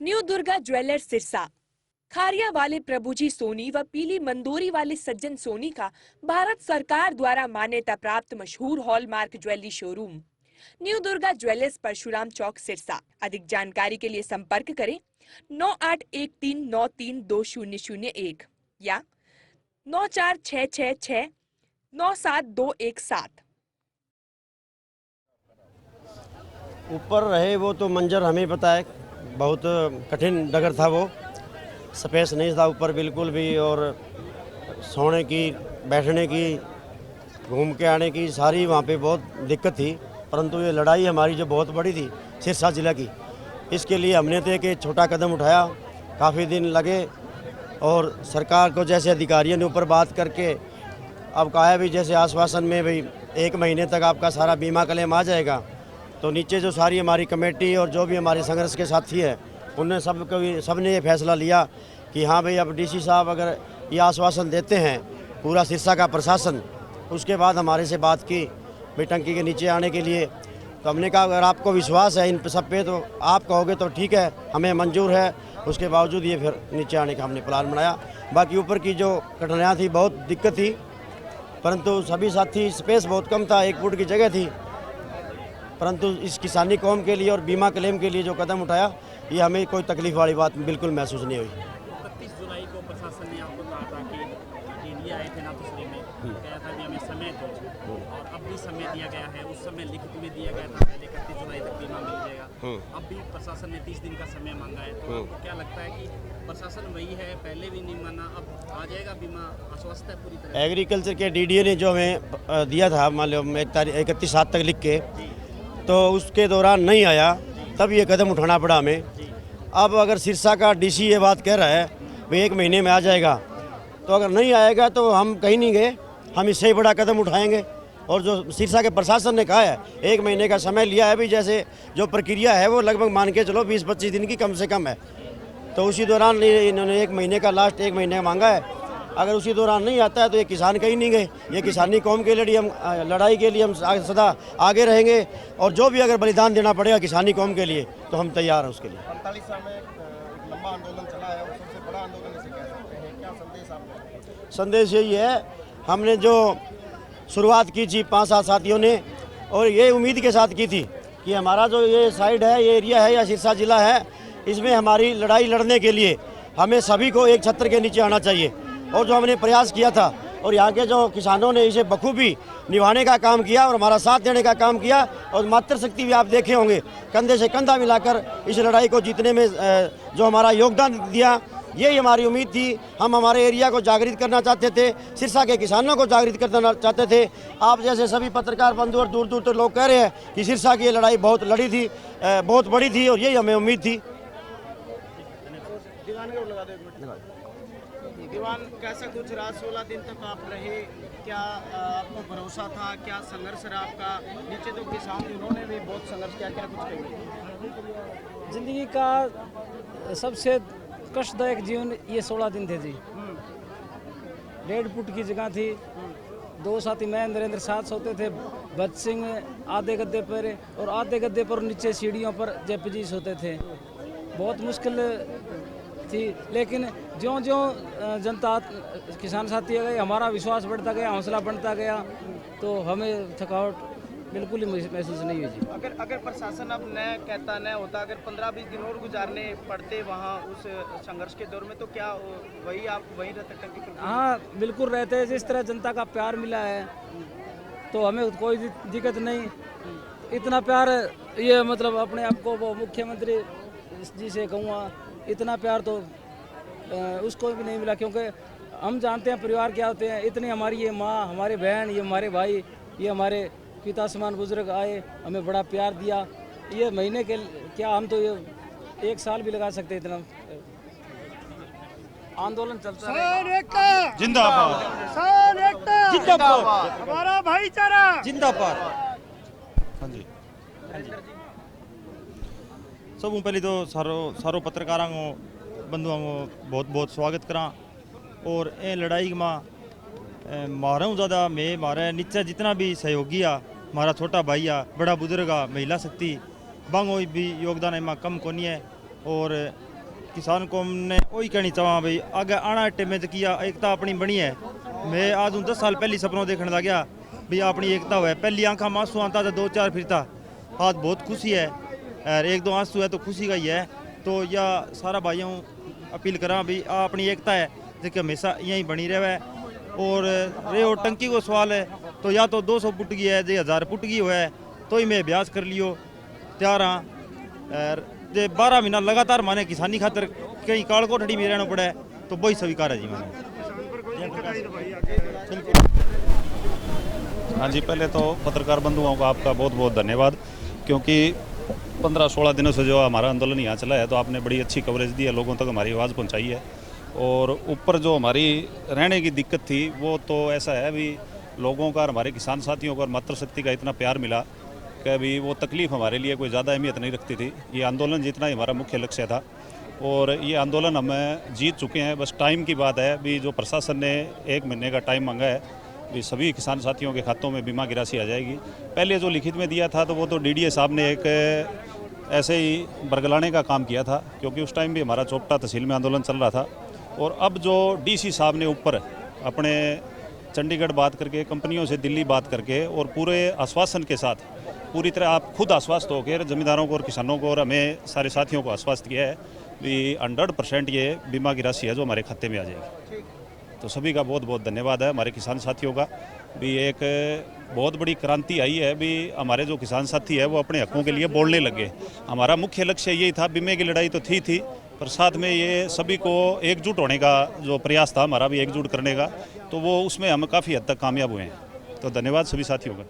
New Durga jewellers Sirsa. Kharia वाले प्रभुजी सोनी व पीली मंदोरी वाले सज्जन सोनी का भारत सरकार द्वारा मान्यता प्राप्त मशहूर hallmark jewellery showroom new Durga jewellers Parshuram Chowk Sirsa. अधिक जानकारी के लिए संपर्क करें 9813932001 या 9466697217। ऊपर रहे वो तो मंजर हमें पता है, बहुत कठिन डगर था वो, स्पेस नहीं था ऊपर बिल्कुल भी, और सोने की, बैठने की, घूम के आने की सारी वहाँ पे बहुत दिक्कत थी। परंतु ये लड़ाई हमारी जो बहुत बड़ी थी सिरसा ज़िला की, इसके लिए हमने तो एक छोटा कदम उठाया, काफ़ी दिन लगे और सरकार को जैसे अधिकारियों ने ऊपर बात करके अब कहा है भी जैसे आश्वासन में भाई 1 महीने तक आपका सारा बीमा क्लेम आ जाएगा। तो नीचे जो सारी हमारी कमेटी और जो भी हमारे संघर्ष के साथी हैं उनने सबने ये फैसला लिया कि हाँ भाई अब डीसी साहब अगर ये आश्वासन देते हैं, पूरा सिरसा का प्रशासन, उसके बाद हमारे से बात की भाई टंकी के नीचे आने के लिए। तो हमने कहा अगर आपको विश्वास है इन सब पे तो आप कहोगे तो ठीक है, हमें मंजूर है। उसके बावजूद ये फिर नीचे आने का हमने प्लान बनाया। बाकी ऊपर की जो कठिनाइयाँ थी, बहुत दिक्कत थी, परंतु सभी साथी, स्पेस बहुत कम था, 1 फुट की जगह थी, परंतु इस किसानी कौम के लिए और बीमा क्लेम के लिए जो कदम उठाया, ये हमें कोई तकलीफ वाली बात बिल्कुल महसूस नहीं हुई। 31 जुलाई को प्रशासन ने आपको कहा था कि टीडीए आए थे नाथुश्री में, कहा था कि हमें समय दो, और अब भी समय दिया गया है। उस समय लिखित में दिया गया था पहले 31 जुलाई तक बीमा मिल जाएगा, अब भी प्रशासन ने 30 दिन का समय मांगा है। तो आपको क्या लगता है कि प्रशासन वही है, पहले भी नहीं माना, अब आ जाएगा बीमा, आश्वस्त है पूरी तरह? एग्रीकल्चर के डीडीए ने जो हमें दिया था, मान लो 31/7 तक लिख के, तो उसके दौरान नहीं आया, तब ये कदम उठाना पड़ा हमें। अब अगर सिरसा का डीसी ये बात कह रहा है भाई 1 महीने में आ जाएगा, तो अगर नहीं आएगा तो हम कहीं नहीं गए, हम इससे ही बड़ा कदम उठाएंगे। और जो सिरसा के प्रशासन ने कहा है 1 महीने का समय लिया है, भी जैसे जो प्रक्रिया है वो लगभग मान के चलो 20-25 दिन की कम से कम है, तो उसी दौरान इन्होंने 1 महीने का, लास्ट 1 महीने मांगा है। अगर उसी दौरान नहीं आता है तो ये किसान कहीं नहीं गए। ये किसानी कौम के लिए लड़ाई के लिए हम सदा आगे रहेंगे, और जो भी अगर बलिदान देना पड़ेगा किसानी कौम के लिए तो हम तैयार हैं उसके लिए। 45 साल में एक लंबा आंदोलन चला है और सबसे बड़ा आंदोलन इसे कह सकते हैं, क्या संदेश आपका? संदेश यही है, हमने जो शुरुआत की थी 5-7 साथियों ने, और ये उम्मीद के साथ की थी कि हमारा जो ये साइड है, ये एरिया है या सिरसा ज़िला है, इसमें हमारी लड़ाई लड़ने के लिए हमें सभी को एक छत्र के नीचे आना चाहिए। और जो हमने प्रयास किया था, और यहाँ के जो किसानों ने इसे बखूबी निभाने का काम किया और हमारा साथ देने का काम किया, और मातृशक्ति भी आप देखे होंगे, कंधे से कंधा मिलाकर इस लड़ाई को जीतने में जो हमारा योगदान दिया, यही हमारी उम्मीद थी। हम हमारे एरिया को जागृत करना चाहते थे, सिरसा के किसानों को जागृत करना चाहते थे। आप जैसे सभी पत्रकार बंधु और दूर दूर तक लोग कह रहे हैं कि सिरसा की ये लड़ाई बहुत लड़ी थी, बहुत बड़ी थी, और यही हमें उम्मीद थी। दीवान, कैसा कुछ रहा? 16 दिन तक आप रहे, क्या आपको भरोसा था, क्या संघर्ष रहा आपका? नीचे जो किसान थे उन्होंने भी बहुत संघर्ष किया, क्या कुछ कहेंगे? जिंदगी का सबसे कष्टदायक जीवन ये 16 दिन थे जी। 1.5 फुट की जगह थी, 2 साथी मैं नरेंद्र साथ सोते थे, भगत सिंह आधे गद्दे पर और आधे गद्दे पर नीचे सीढ़ियों पर जयपजी सोते थे। बहुत मुश्किल थी, लेकिन ज्यों ज्यों जनता किसान साथी गए, हमारा विश्वास बढ़ता गया, हौसला बढ़ता गया, तो हमें थकावट बिल्कुल ही महसूस नहीं हुई जी। अगर प्रशासन अब न कहता न होता, अगर 15-20 दिन और गुजारने पड़ते वहाँ उस संघर्ष के दौर में, तो क्या वही आप वहीं रहते टंकी पर? हाँ बिल्कुल रहते हैं। जिस तरह जनता का प्यार मिला है तो हमें कोई दिक्कत नहीं। इतना प्यार, ये मतलब अपने आप को वो मुख्यमंत्री जी से कहूँगा, इतना प्यार तो उसको भी नहीं मिला, क्योंकि हम जानते हैं परिवार क्या होते हैं। इतनी हमारी ये माँ, हमारे बहन, ये हमारे भाई, ये हमारे पिता समान बुजुर्ग आए, हमें बड़ा प्यार दिया। ये महीने के क्या, हम तो ये 1 साल भी लगा सकते, इतना आंदोलन चलता है। जिंदाबाद, जिंदाबाद, हमारा भाईचारा जिंदाबाद। हाँ जी, सब पहले तो सारो पत्रकारों को, बंधुओं को बहुत बहुत स्वागत करा। और ये लड़ाई में मारा ज़्यादा मैं मारा नीचे जितना भी सहयोगी आ, हमारा छोटा भाई आ, बड़ा बुजुर्ग आ, महिला शक्ति बांगो भी योगदान इमा कम कोनी है। और किसान को हमने वही कहनी चाहा भाई आगे आना टाइम में किया एकता अपनी बनी है। मैं आज 10 साल पहले सपनों देखने लग गया भी अपनी एकता हुआ है। पहली आंखा में आंसू आता था 2-4 फिरता, आज बहुत खुशी है और 1-2 आंसू है तो खुशी का ही है। तो यह सारा भाइयों अपील करा भी अपनी एकता है जो हमेशा यहीं बनी रहे। और रे और टंकी को सवाल है तो या तो 200 फुट की है जो 1000 फुट की है तो ही मैं अभ्यास कर लियो तैयार हाँ। और जे 12 महीना लगातार माने किसानी खातर कहीं काल कोठड़ी में रहना पड़ा तो वही स्वीकार है जी मैंने। हाँ जी, पहले तो पत्रकार बंधुओं का आपका बहुत बहुत धन्यवाद, क्योंकि 15-16 दिनों से जो हमारा आंदोलन यहाँ चला है तो आपने बड़ी अच्छी कवरेज दी है, लोगों तक हमारी आवाज़ पहुँचाई है। और ऊपर जो हमारी रहने की दिक्कत थी वो तो ऐसा है भी लोगों का, हमारे किसान साथियों को और मातृशक्ति का इतना प्यार मिला कि अभी वो तकलीफ़ हमारे लिए कोई ज़्यादा अहमियत नहीं रखती थी। ये आंदोलन जितना ही हमारा मुख्य लक्ष्य था और ये आंदोलन हम जीत चुके हैं। बस टाइम की बात है भी जो प्रशासन ने 1 महीने का टाइम मांगा है भी सभी किसान साथियों के खातों में बीमा की राशि आ जाएगी। पहले जो लिखित में दिया था तो वो तो डीडीए साहब ने एक ऐसे ही बरगलाने का काम किया था, क्योंकि उस टाइम भी हमारा चोपटा तहसील में आंदोलन चल रहा था। और अब जो डीसी साहब ने ऊपर अपने चंडीगढ़ बात करके, कंपनियों से दिल्ली बात करके और पूरे आश्वासन के साथ पूरी तरह आप खुद आश्वस्त होकर जमींदारों को और किसानों को और हमें सारे साथियों को आश्वस्त किया है भी 100% ये बीमा की राशि है जो हमारे खाते में आ जाएगी। तो सभी का बहुत बहुत धन्यवाद है हमारे किसान साथियों का भी। एक बहुत बड़ी क्रांति आई है भी, हमारे जो किसान साथी है वो अपने हकों के लिए बोलने लगे। हमारा मुख्य लक्ष्य यही था, बीमे की लड़ाई तो थी पर साथ में ये सभी को एकजुट होने का जो प्रयास था हमारा भी एकजुट करने का, तो वो उसमें हम काफ़ी हद तक कामयाब हुए हैं। तो धन्यवाद सभी साथियों का।